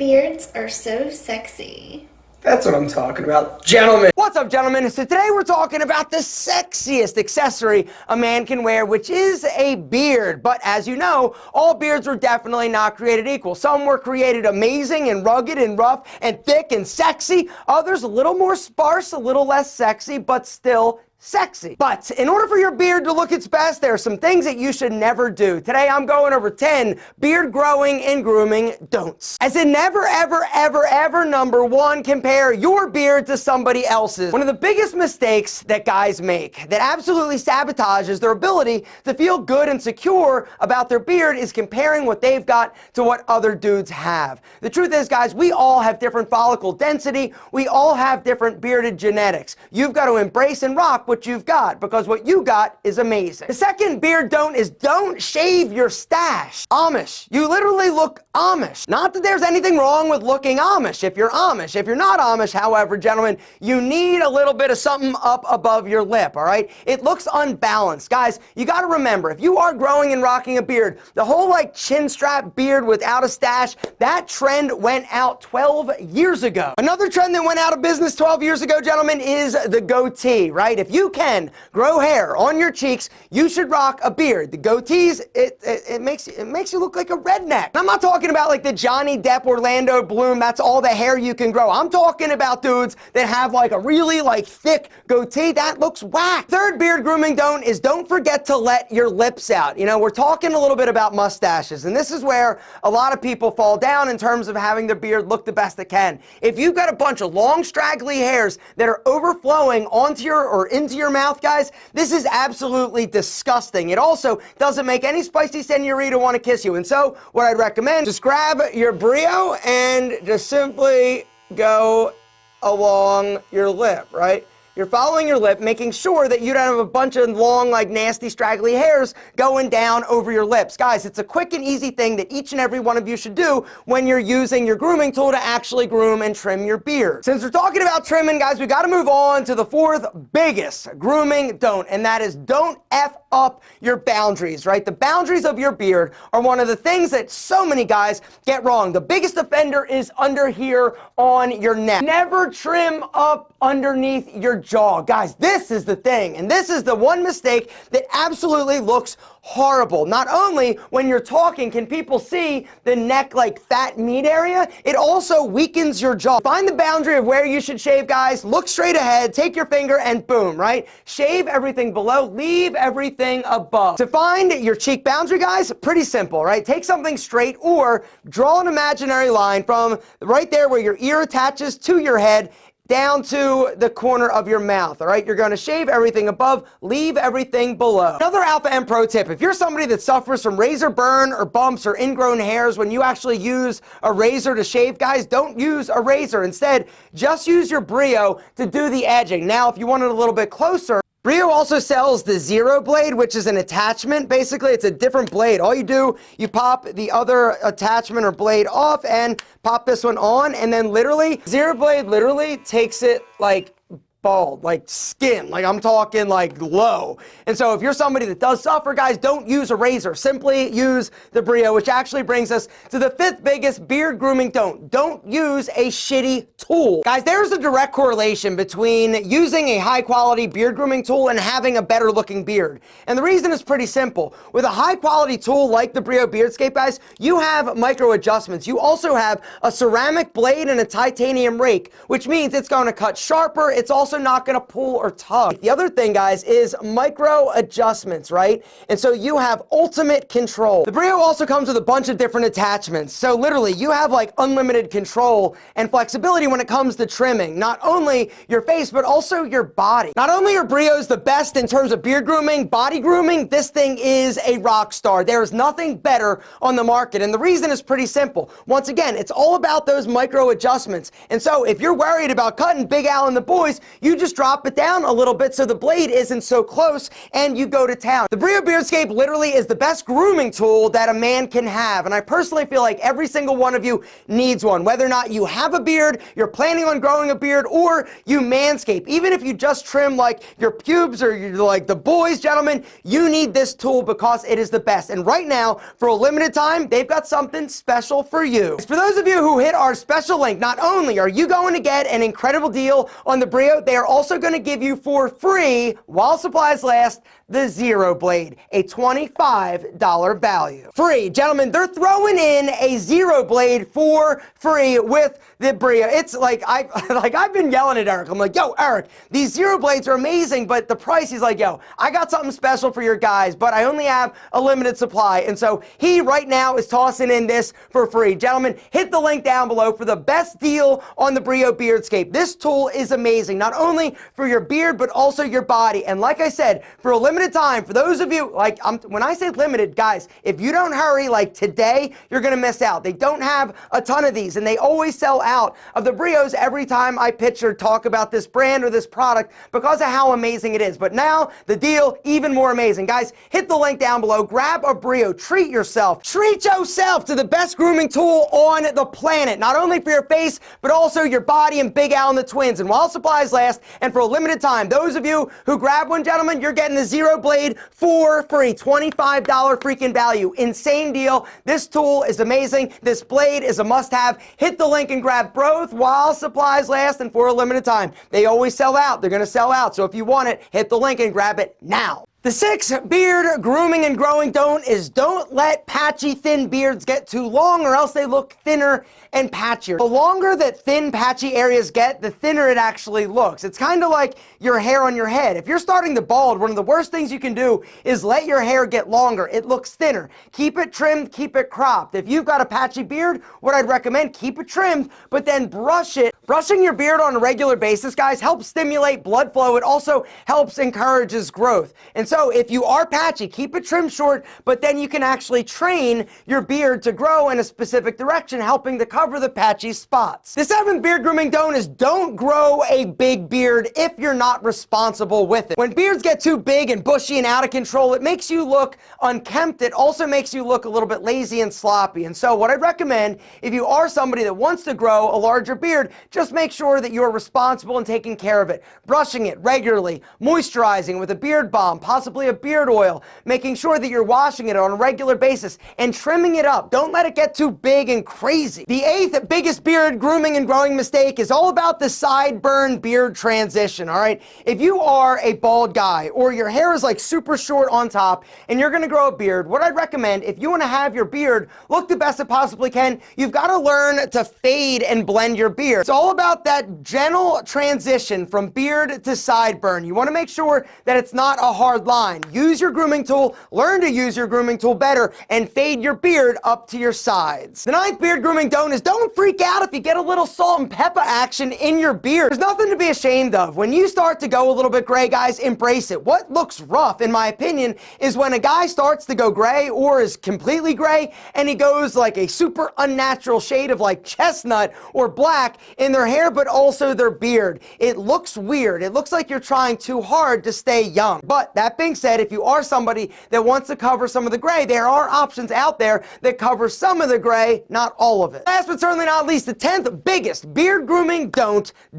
Beards are so sexy. That's what I'm talking about, gentlemen. What's up, gentlemen? So today we're talking about the sexiest accessory a man can wear, which is a beard. But as you know, all beards were definitely not created equal. Some were created amazing and rugged and rough and thick and sexy. Others a little more sparse, a little less sexy, but still sexy. But in order for your beard to look its best, there are some things that you should never do. Today I'm going over 10 beard growing and grooming don'ts. As in never, ever, ever, ever, number one, compare your beard to somebody else's. One of the biggest mistakes that guys make that absolutely sabotages their ability to feel good and secure about their beard is comparing what they've got to what other dudes have. The truth is, guys, we all have different follicle density. We all have different bearded genetics. You've got to embrace and rock what you've got, because what you got is amazing. The second beard don't is don't shave your stash. Amish. You literally look Amish. Not that there's anything wrong with looking Amish if you're Amish. If you're not Amish, however, gentlemen, you need a little bit of something up above your lip, all right? It looks unbalanced. Guys, you got to remember, if you are growing and rocking a beard, the whole like chin strap beard without a stash, that trend went out 12 years ago. Another trend that went out of business 12 years ago, gentlemen, is the goatee, right? If you can grow hair on your cheeks, you should rock a beard. The goatees, it makes you look like a redneck. I'm not talking about like the Johnny Depp, Orlando Bloom, that's all the hair you can grow. I'm talking about dudes that have like a really like thick goatee. That looks whack. Third beard grooming don't is don't forget to let your lips out. You know, we're talking a little bit about mustaches, and this is where a lot of people fall down in terms of having their beard look the best it can. If you've got a bunch of long straggly hairs that are overflowing onto your or into your mouth, guys, this is absolutely disgusting. It also doesn't make any spicy senorita want to kiss you. And so what I'd recommend, just grab your Brio and just simply go along your lip, right? You're following your lip, making sure that you don't have a bunch of long, like nasty, straggly hairs going down over your lips. Guys, it's a quick and easy thing that each and every one of you should do when you're using your grooming tool to actually groom and trim your beard. Since we're talking about trimming, guys, we got to move on to the fourth biggest grooming don't, and that is don't F up your boundaries, right? The boundaries of your beard are one of the things that so many guys get wrong. The biggest offender is under here on your neck. Never trim up underneath your jaw. Guys, this is the thing, and this is the one mistake that absolutely looks horrible. Not only when you're talking can people see the neck like fat meat area, it also weakens your jaw. Find the boundary of where you should shave, guys. Look straight ahead, take your finger and boom, right? Shave everything below, leave everything above. To find your cheek boundary, guys, pretty simple, right? Take something straight or draw an imaginary line from right there where your ear attaches to your head down to the corner of your mouth, all right? You're going to shave everything above, leave everything below. Another Alpha M Pro tip, if you're somebody that suffers from razor burn or bumps or ingrown hairs when you actually use a razor to shave, guys, don't use a razor. Instead, just use your Brio to do the edging. Now, if you want it a little bit closer, Brio also sells the Zero blade, which is an attachment. Basically, it's a different blade. All you do, you pop the other attachment or blade off and pop this one on, and then literally, Zero blade literally takes it like bald, like skin, like I'm talking like low. And so if you're somebody that does suffer, guys, don't use a razor. Simply use the Brio, which actually brings us to the fifth biggest beard grooming don't. Don't use a shitty tool. Guys, there's a direct correlation between using a high quality beard grooming tool and having a better looking beard. And the reason is pretty simple. With a high quality tool like the Brio Beardscape, guys, you have micro adjustments. You also have a ceramic blade and a titanium rake, which means it's going to cut sharper. It's also not going to pull or tug. The other thing, guys, is micro adjustments, right? And so you have ultimate control. The Brio also comes with a bunch of different attachments. So literally, you have like unlimited control and flexibility when it comes to trimming, not only your face, but also your body. Not only are Brios the best in terms of beard grooming, body grooming, this thing is a rock star. There is nothing better on the market. And the reason is pretty simple. Once again, it's all about those micro adjustments. And so if you're worried about cutting Big Al and the boys, you just drop it down a little bit so the blade isn't so close and you go to town. The Brio Beardscape literally is the best grooming tool that a man can have, and I personally feel like every single one of you needs one, whether or not you have a beard, you're planning on growing a beard, or you manscape. Even if you just trim like your pubes or you're like the boys, gentlemen, you need this tool because it is the best. And right now, for a limited time, they've got something special for you. For those of you who hit our special link, not only are you going to get an incredible deal on the Brio, they are also going to give you for free, while supplies last, the Zero Blade, a $25 value. Free, gentlemen, they're throwing in a Zero Blade for free with the Brio. It's like, I've been yelling at Eric. I'm like, yo, Eric, these Zero Blades are amazing, but the price, he's like, yo, I got something special for your guys, but I only have a limited supply. And so he right now is tossing in this for free. Gentlemen, hit the link down below for the best deal on the Brio Beardscape. This tool is amazing, not only for your beard, but also your body. And like I said, for a limited time, for those of you, like, when I say limited, guys, if you don't hurry, like today, you're gonna miss out. They don't have a ton of these, and they always sell out of the Brios every time I pitch or talk about this brand or this product because of how amazing it is. But now, the deal, even more amazing. Guys, hit the link down below, grab a Brio, treat yourself to the best grooming tool on the planet, not only for your face, but also your body and Big Al and the twins. And while supplies last, and for a limited time, those of you who grab one, gentlemen, you're getting the Zero Blade for free, $25 freaking value. Insane deal. This tool is amazing. This blade is a must-have. Hit the link and grab both while supplies last and for a limited time. They always sell out. They're going to sell out. So if you want it, hit the link and grab it now. The sixth beard grooming and growing don't is don't let patchy thin beards get too long or else they look thinner and patchier. The longer that thin patchy areas get, the thinner it actually looks. It's kind of like your hair on your head. If you're starting to bald, one of the worst things you can do is let your hair get longer. It looks thinner. Keep it trimmed, keep it cropped. If you've got a patchy beard, what I'd recommend, keep it trimmed, but then brush it. Brushing your beard on a regular basis, guys, helps stimulate blood flow. It also helps encourages growth. And so if you are patchy, keep it trimmed short, but then you can actually train your beard to grow in a specific direction, helping to cover the patchy spots. The seventh beard grooming don't is don't grow a big beard if you're not responsible with it. When beards get too big and bushy and out of control, it makes you look unkempt. It also makes you look a little bit lazy and sloppy. And so what I'd recommend, if you are somebody that wants to grow a larger beard, just make sure that you're responsible and taking care of it. Brushing it regularly, moisturizing with a beard balm, possibly a beard oil, making sure that you're washing it on a regular basis and trimming it up. Don't let it get too big and crazy. The eighth biggest beard grooming and growing mistake is all about the sideburn beard transition, all right? If you are a bald guy or your hair is like super short on top and you're gonna grow a beard, what I'd recommend, if you wanna have your beard look the best it possibly can, you've gotta learn to fade and blend your beard. It's all about that gentle transition from beard to sideburn. You wanna make sure that it's not a hard line. Use your grooming tool, learn to use your grooming tool better, and fade your beard up to your sides. The ninth beard grooming don't is don't freak out if you get a little salt and pepper action in your beard. There's nothing to be ashamed of. When you start to go a little bit gray, guys, embrace it. What looks rough, in my opinion, is when a guy starts to go gray or is completely gray and he goes like a super unnatural shade of like chestnut or black in their hair, but also their beard. It looks weird. It looks like you're trying too hard to stay young. But that being said, if you are somebody that wants to cover some of the gray, there are options out there that cover some of the gray, not all of it. Last but certainly not least, the 10th biggest beard grooming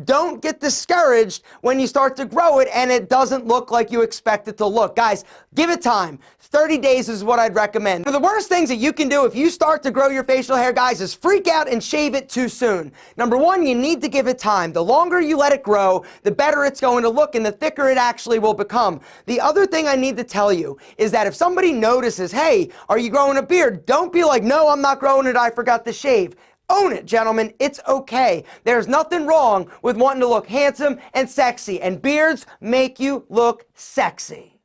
don't get discouraged when you start to grow it and it doesn't look like you expect it to look. Guys, give it time. 30 days is what I'd recommend. One of the worst things that you can do if you start to grow your facial hair, guys, is freak out and shave it too soon. Number one, you need to give it time. The longer you let it grow, the better it's going to look and the thicker it actually will become. The other thing I need to tell you is that if somebody notices, hey, are you growing a beard? Don't be like, no, I'm not growing it, I forgot to shave. Own it, gentlemen. It's okay. There's nothing wrong with wanting to look handsome and sexy, and beards make you look sexy.